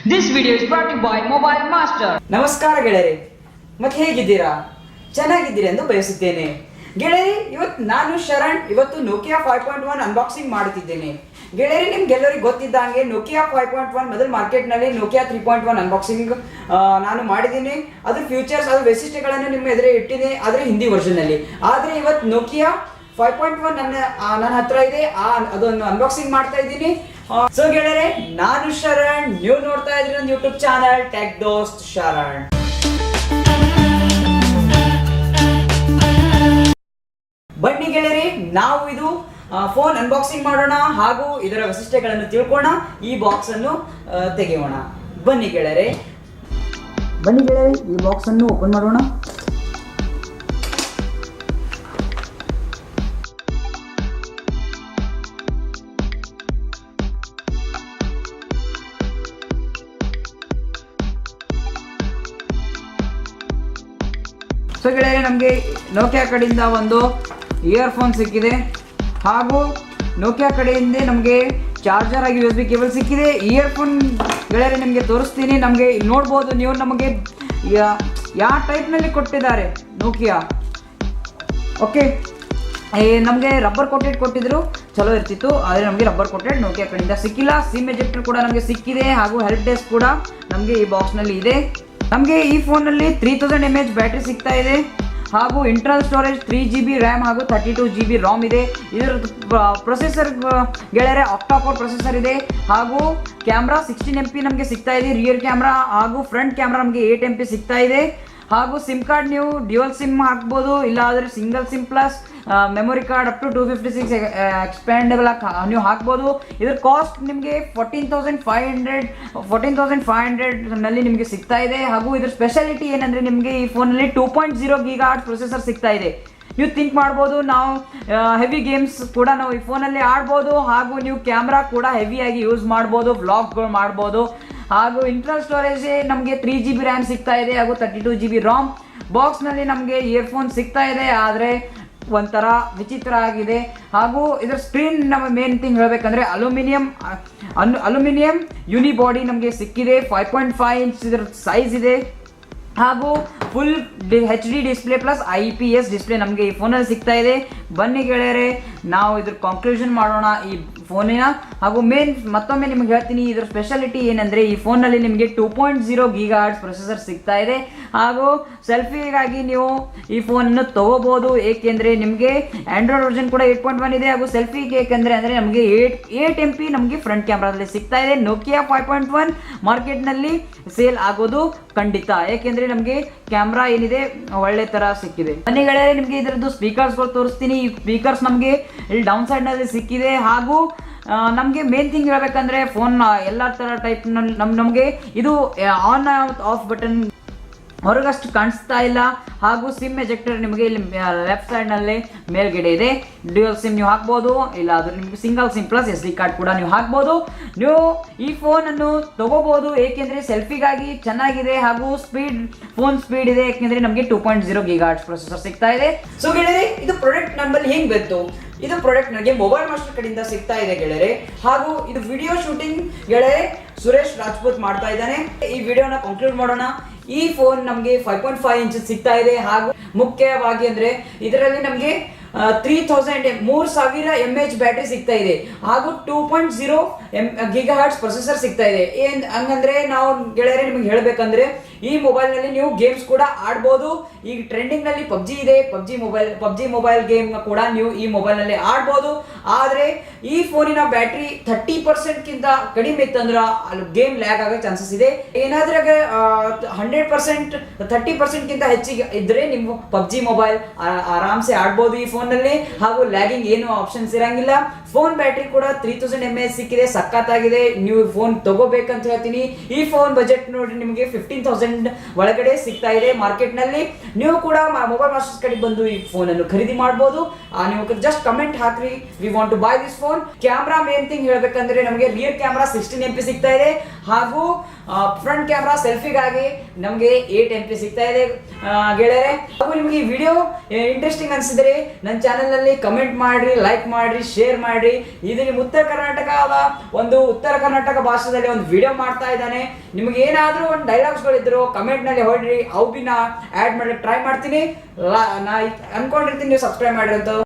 This video is brought to you by Mobile Master. ನಮಸ್ಕಾರ ಗೆಳೆಯರೆ, ಮತ್ತೆ ಹೇಗಿದ್ದೀರಾ? ಚೆನ್ನಾಗಿದ್ದೀರಿ ಎಂದು ಬಯಸುತ್ತೇನೆ. ಗೆಳೆಯರೆ, ಇವತ್ತು ನಾನು ಶರಣ್ ಇವತ್ತು ನೋಕಿಯಾ 5.1 ಅನ್ಬಾಕ್ಸಿಂಗ್ ಮಾಡುತ್ತಿದ್ದೇನೆ. ಗೆಳೆಯರೆ, ನಿಮ್ಗೆಲ್ಲರಿಗೂ ಗೊತ್ತಿದ್ದಂಗೆ ನೋಕಿಯಾ 5.1 ಮೊದಲು ಮಾರ್ಕೆಟ್ನಲ್ಲಿ ನೋಕಿಯಾ 3.1 ಅನ್ಬಾಕ್ಸಿಂಗ್ ನಾನು ಮಾಡಿದ್ದೀನಿ. ಅದ್ರ ಫ್ಯೂಚರ್ಸ್ ಅದು ವೈಶಿಷ್ಟ್ಯಗಳನ್ನು ನಿಮ್ಮ ಎದುರೇ ಇಟ್ಟಿದೆ, ಆದರೆ ಹಿಂದಿ ವರ್ಷನ್ನಲ್ಲಿ. ಆದರೆ ಇವತ್ತು ನೋಕಿಯಾ 5.1 ನನ್ನ ಹತ್ರ ಇದೆ, ಅದನ್ನು ಅನ್ಬಾಕ್ಸಿಂಗ್ ಮಾಡ್ತಾ ಇದ್ದೀನಿ. ಸೊ ಗೆಳೆಯರೆ, ನಾನು ಶರಣ್, ನೀವು ನೋಡ್ತಾ ಇದ್ದೀರಿ ನನ್ನ ಯೂಟ್ಯೂಬ್ ಚಾನಲ್ techdost ಶರಣ್. ಬನ್ನಿ ಗೆಳೆಯರೆ, ನಾವು ಇದು ಫೋನ್ ಅನ್ಬಾಕ್ಸಿಂಗ್ ಮಾಡೋಣ ಹಾಗೂ ಇದರ ವೈಶಿಷ್ಟ್ಯಗಳನ್ನು ತಿಳ್ಕೋಣ. ಈ ಬಾಕ್ಸ್ ಅನ್ನು ತೆಗೆಯೋಣ. ಬನ್ನಿ ಗೆಳೆಯರೆ, ಈ ಬಾಕ್ಸ್ ಅನ್ನು ಓಪನ್ ಮಾಡೋಣ. ಸೊ ಗೆಳೆಯರೆ, ನಮಗೆ ನೋಕಿಯಾ ಕಡೆಯಿಂದ ಒಂದು ಇಯರ್ಫೋನ್ ಸಿಕ್ಕಿದೆ ಹಾಗೂ ನೋಕಿಯಾ ಕಡೆಯಿಂದ ನಮಗೆ ಚಾರ್ಜರ್ ಆಗಿ USB ಕೇಬಲ್ ಸಿಕ್ಕಿದೆ. ಇಯರ್ಫೋನ್ ಗೆಳೆಯರೆ ನಿಮಗೆ ತೋರಿಸ್ತೀನಿ. ನಮಗೆ ನೋಡ್ಬೋದು ನೀವು, ನಮಗೆ ಯಾವ ಟೈಪ್ನಲ್ಲಿ ಕೊಟ್ಟಿದ್ದಾರೆ ನೋಕಿಯಾ. ಓಕೆ, ನಮಗೆ ರಬ್ಬರ್ ಕೋಟೆಡ್ ಕೊಟ್ಟಿದ್ರು, ಚಲೋ ಇರ್ತಿತ್ತು. ಆದರೆ ನಮಗೆ ರಬ್ಬರ್ ಕೋಟೆಡ್ ನೋಕಿಯಾ ಕಡೆಯಿಂದ ಸಿಕ್ಕಿಲ್ಲ. ಸಿಮ್ ಎಜೆಕ್ಟರ್ ಕೂಡ ನಮಗೆ ಸಿಕ್ಕಿದೆ ಹಾಗೂ ಹೆಲ್ಪ್ ಡೆಸ್ಕ್ ಕೂಡ ನಮಗೆ ಈ ಬಾಕ್ಸ್ನಲ್ಲಿ ಇದೆ. ನಮಗೆ ಈ ಫೋನಲ್ಲಿ 3000 mAh ಬ್ಯಾಟ್ರಿ ಸಿಗ್ತಾ ಇದೆ ಹಾಗೂ ಇಂಟರ್ನಲ್ ಸ್ಟೋರೇಜ್ 3GB ರ್ಯಾಮ್ ಹಾಗೂ 32GB ROM ಇದೆ. ಇದರ ಪ್ರೊಸೆಸರ್ ಗೆಳೆಯರೆ ಆಕ್ಟಾಕೋರ್ ಪ್ರೊಸೆಸರ್ ಇದೆ ಹಾಗೂ ಕ್ಯಾಮ್ರಾ 16 MP ನಮಗೆ ಸಿಗ್ತಾ ಇದೆ. ರಿಯರ್ ಕ್ಯಾಮ್ರಾ ಹಾಗೂ ಫ್ರಂಟ್ ಕ್ಯಾಮ್ರಾ ನಮಗೆ 8 MP ಸಿಗ್ತಾ ಇದೆ. ಹಾಗೂ ಸಿಮ್ ಕಾರ್ಡ್ ನೀವು ಡ್ಯುಯಲ್ ಸಿಮ್ ಹಾಕ್ಬೋದು, ಇಲ್ಲಾದರೆ single sim plus memory card up to 256 expandable ನೀವು ಹಾಕ್ಬೋದು. ಇದ್ರ ಕಾಸ್ಟ್ ನಿಮಗೆ 14,500 ನಲ್ಲಿ ನಿಮಗೆ ಸಿಗ್ತಾ ಇದೆ. ಹಾಗೂ ಇದ್ರ ಸ್ಪೆಷಾಲಿಟಿ ಏನಂದರೆ ನಿಮಗೆ ಈ ಫೋನಲ್ಲಿ 2.0 GHz ಪ್ರೊಸೆಸರ್ ಸಿಗ್ತಾ ಇದೆ. ನೀವು ಥಿಂಕ್ ಮಾಡ್ಬೋದು, ನಾವು ಹೆವಿ ಗೇಮ್ಸ್ ಕೂಡ ನಾವು ಈ ಫೋನಲ್ಲಿ ಆಡ್ಬೋದು ಹಾಗೂ ನೀವು ಕ್ಯಾಮ್ರಾ ಕೂಡ ಹೆವಿಯಾಗಿ ಯೂಸ್ ಮಾಡ್ಬೋದು, ವ್ಲಾಗ್ಗಳು ಮಾಡ್ಬೋದು. ಹಾಗೂ ಇಂಟರ್ನಲ್ ಸ್ಟೋರೇಜ್ ನಮಗೆ 3GB ರ್ಯಾಮ್ ಸಿಗ್ತಾ ಇದೆ ಹಾಗೂ 32GB ROM. ಬಾಕ್ಸ್ನಲ್ಲಿ ನಮಗೆ ಇಯರ್ಫೋನ್ ಸಿಗ್ತಾ ಇದೆ, ಆದರೆ ಒಂಥರ ವಿಚಿತ್ರ ಆಗಿದೆ. ಹಾಗೂ ಇದರ ಸ್ಕ್ರೀನ್ ನಮ್ಮ ಮೇನ್ ಥಿಂಗ್ ಹೇಳಬೇಕಂದ್ರೆ ಅಲ್ಯೂಮಿನಿಯಂ ಯೂನಿಬಾಡಿ ನಮಗೆ ಸಿಕ್ಕಿದೆ. 5.5 ಇಂಚ್ ಇದರ ಸೈಜ್ ಇದೆ ಹಾಗೂ full HD display plus IPS display ನಮಗೆ ಈ ಫೋನಲ್ಲಿ ಸಿಗ್ತಾ ಇದೆ. ಬನ್ನಿ ಗೆಳೆಯರೆ, ನಾವು ಇದ್ರ ಕಾಂಕ್ಲೂಷನ್ ಮಾಡೋಣ ಈ ಫೋನಿನ. ಹಾಗೂ ಮತ್ತೊಮ್ಮೆ ನಿಮಗೆ ಹೇಳ್ತೀನಿ, ಇದರ ಸ್ಪೆಷಾಲಿಟಿ ಏನಂದರೆ ಈ ಫೋನಲ್ಲಿ ನಿಮಗೆ 2.0 GHz ಪ್ರೊಸೆಸರ್ ಸಿಗ್ತಾ ಇದೆ. ಹಾಗೂ ಸೆಲ್ಫಿಗಾಗಿ ನೀವು ಈ ಫೋನನ್ನು ತೊಗೋಬೋದು, ಏಕೆಂದರೆ ನಿಮಗೆ ಆ್ಯಂಡ್ರಾಯ್ಡ್ ವರ್ಷನ್ ಕೂಡ 8.1 ಇದೆ. ಹಾಗೂ ಸೆಲ್ಫಿಗೆ ಏಕೆಂದರೆ ನಮಗೆ 8 MP ನಮಗೆ ಫ್ರಂಟ್ ಕ್ಯಾಮ್ರಾದಲ್ಲಿ ಸಿಗ್ತಾ ಇದೆ. ನೋಕಿಯಾ 5.1 ಮಾರ್ಕೆಟ್ನಲ್ಲಿ ಸೇಲ್ ಆಗೋದು ಖಂಡಿತ, ಏಕೆಂದರೆ ನಮಗೆ ಕ್ಯಾಮ್ರಾ ಏನಿದೆ ಒಳ್ಳೆ ಥರ ಸಿಕ್ಕಿದೆ. ಮನೆಗಳೇ, ನಿಮಗೆ ಇದರದ್ದು ಸ್ಪೀಕರ್ಸ್ಗಳು ತೋರಿಸ್ತೀನಿ. ಈ ಸ್ಪೀಕರ್ಸ್ ನಮಗೆ ಇಲ್ಲಿ ಡೌನ್ ಸೈಡ್ನಲ್ಲಿ ಸಿಕ್ಕಿದೆ. ಹಾಗೂ ನಮಗೆ ಮೇನ್ ಥಿಂಗ್ ಹೇಳ್ಬೇಕಂದ್ರೆ ಫೋನ್ ಎಲ್ಲ ಥರ ಟೈಪ್ನಲ್ಲಿ ನಮಗೆ ಇದು ಆನ್ ಆಫ್ ಬಟನ್ ಹೊರಗಷ್ಟು ಕಾಣಿಸ್ತಾ ಇಲ್ಲ. ಹಾಗೂ ಸಿಮ್ ಎಜೆಕ್ಟರ್ ನಿಮಗೆ ಇಲ್ಲಿ ಲೆಫ್ಟ್ ಸೈಡ್ನಲ್ಲಿ ಮೇಲ್ಗಡೆ ಇದೆ. ಡ್ಯುಯಲ್ ಸಿಮ್ ನೀವು ಹಾಕ್ಬೋದು, ಇಲ್ಲಾದರೂ ನಿಮಗೆ single sim plus SD card ಕೂಡ ನೀವು ಹಾಕ್ಬೋದು. ನೀವು ಈ ಫೋನನ್ನು ತಗೋಬೋದು, ಏಕೆಂದರೆ ಸೆಲ್ಫಿಗಾಗಿ ಚೆನ್ನಾಗಿದೆ ಹಾಗೂ ಫೋನ್ ಸ್ಪೀಡ್ ಇದೆ, ಏಕೆಂದರೆ ನಮಗೆ 2.0 GHz ಪ್ರೊಸೆಸರ್ ಸಿಗ್ತಾ ಇದೆ. ಸೊ ಗೆಳೆಯರೆ, ಇದು ಪ್ರಾಡಕ್ಟ್ ನಮ್ಮಲ್ಲಿ ಹೆಂಗೆ ಬಂತು? ಇದು ಪ್ರಾಡಕ್ಟ್ ನನಗೆ ಮೊಬೈಲ್ ಮಾಸ್ಟರ್ ಕಡೆಯಿಂದ ಸಿಗ್ತಾ ಇದೆ ಗೆಳೆಯರೆ. ಹಾಗೂ ಇದು ವಿಡಿಯೋ ಶೂಟಿಂಗ್ ಗೆಳೆಯರೆ ಸುರೇಶ್ ರಾಜ್ಪುತ್ ಮಾಡ್ತಾ ಇದ್ದಾನೆ. ಈ ವಿಡಿಯೋನ ಕಂಕ್ಲೂಡ್ ಮಾಡೋಣ. ಈ ಫೋನ್ ನಮಗೆ 5.5 ಇಂಚ್ ಸಿಗ್ತಾ ಇದೆ. ಹಾಗೂ ಮುಖ್ಯವಾಗಿ ಅಂದರೆ ಇದರಲ್ಲಿ ನಮಗೆ 3000 mAh ಬ್ಯಾಟ್ರಿ ಸಿಗ್ತಾ ಇದೆ ಹಾಗೂ 2.0 GHz ಪ್ರೊಸೆಸರ್ ಸಿಗ್ತಾ ಇದೆ. ಹಂಗಂದ್ರೆ ನಾವು ಗೆಳೆಯರೆ ನಿಮಗೆ ಹೇಳಬೇಕಂದ್ರೆ ಈ ಮೊಬೈಲ್ನಲ್ಲಿ ನೀವು ಗೇಮ್ಸ್ ಕೂಡ ಆಡ್ಬೋದು. ಈಗ ಟ್ರೆಂಡಿಂಗ್ನಲ್ಲಿ ಪಬ್ಜಿ ಇದೆ, ಪಬ್ಜಿ ಮೊಬೈಲ್ ಗೇಮ್ ಕೂಡ ನೀವು ಈ ಮೊಬೈಲ್ನಲ್ಲಿ ಆಡ್ಬೋದು. ಆದರೆ ಈ ಫೋನಿನ ಬ್ಯಾಟ್ರಿ 30%ಗಿಂತ ಕಡಿಮೆ ಇತ್ತಂದ್ರೆ ಅಲ್ಲಿ ಗೇಮ್ ಲ್ಯಾಗ್ ಆಗೋ ಚಾನ್ಸಸ್ ಇದೆ. ಏನಾದ್ರೆ 100% 30%ಗಿಂತ ಹೆಚ್ಚಿಗೆ ಇದ್ರೆ ನೀವು ಪಬ್ಜಿ ಮೊಬೈಲ್ ಆರಾಮ್ಸೆ ಆಡ್ಬೋದು ಈ ಫೋನ್ನಲ್ಲಿ. ಹಾಗೂ ಲ್ಯಾಗಿಂಗ್ ಏನು ಆಪ್ಷನ್ಸ್ ಇರಂಗಿಲ್ಲ. ಫೋನ್ ಬ್ಯಾಟ್ರಿ ಕೂಡ 3000 mAh ಸಿಕ್ಕಿದೆ, ಸಖತ್ತಾಗಿದೆ. ನೀವು ಫೋನ್ ತಗೋಬೇಕಂತ ಹೇಳ್ತೀನಿ. ಈ ಫೋನ್ ಬಜೆಟ್ ನೋಡಿ ನಿಮಗೆ 15,000 ಒಳಗಡೆ ಸಿಗ್ತಾ ಇದೆ ಮಾರ್ಕೆಟ್ನಲ್ಲಿ. ನೀವು ಕೂಡ ಮೊಬೈಲ್ ಮಾಸ್ಟರ್ಸ್ ಕಡೆ ಬಂದು ಈ ಫೋನ್ ಅನ್ನು ಖರೀದಿ ಮಾಡಬಹುದು. ನೀವು ಜಸ್ಟ್ ಕಮೆಂಟ್ ಹಾಕ್ರಿ, we want to buy this phone. Camera main thing ಹೇಳ್ಬೇಕಂದ್ರೆ ನಮಗೆ ರಿಯರ್ ಕ್ಯಾಮ್ರಾ 16 MP ಸಿಗ್ತಾ ಇದೆ ಹಾಗೂ ಫ್ರಂಟ್ ಕ್ಯಾಮ್ರಾ ಸೆಲ್ಫಿಗಾಗಿ ನಮಗೆ 8 MP ಸಿಗ್ತಾ ಇದೆ ಗೆಳೆಯರೆ. ಹಾಗೂ ನಿಮಗೆ ಈ ವಿಡಿಯೋ ಇಂಟ್ರೆಸ್ಟಿಂಗ್ ಅನಿಸಿದರೆ ನನ್ನ ಚಾನೆಲ್ ನಲ್ಲಿ ಕಮೆಂಟ್ ಮಾಡ್ರಿ, ಲೈಕ್ ಮಾಡ್ರಿ, ಶೇರ್ ಮಾಡ್ರಿ. ಮಾಡ್ರಿ. ಇದು ನಿಮ್ಮ ಉತ್ತರ ಕರ್ನಾಟಕದ ಒಂದು ಉತ್ತರ ಕರ್ನಾಟಕ ಭಾಷೆದಲ್ಲಿ ಒಂದು ವಿಡಿಯೋ ಮಾಡ್ತಾ ಇದ್ದಾನೆ. ನಿಮ್ಗೆ ಏನಾದರೂ ಒಂದು ಡೈಲಾಗ್ಸ್ಗಳಿದ್ರು ಕಮೆಂಟ್ನಲ್ಲಿ ಹೊಡ್ರಿ, ಅವು ಬಿ ನಾ ಆ್ಯಡ್ ಮಾಡ್ಲಿಕ್ಕೆ ಟ್ರೈ ಮಾಡ್ತೀನಿ. ನಾ ಅನ್ಕೊಂಡಿರ್ತೀನಿ ನೀವು ಸಬ್ಸ್ಕ್ರೈಬ್ ಮಾಡಿರಿ ಅಂತ.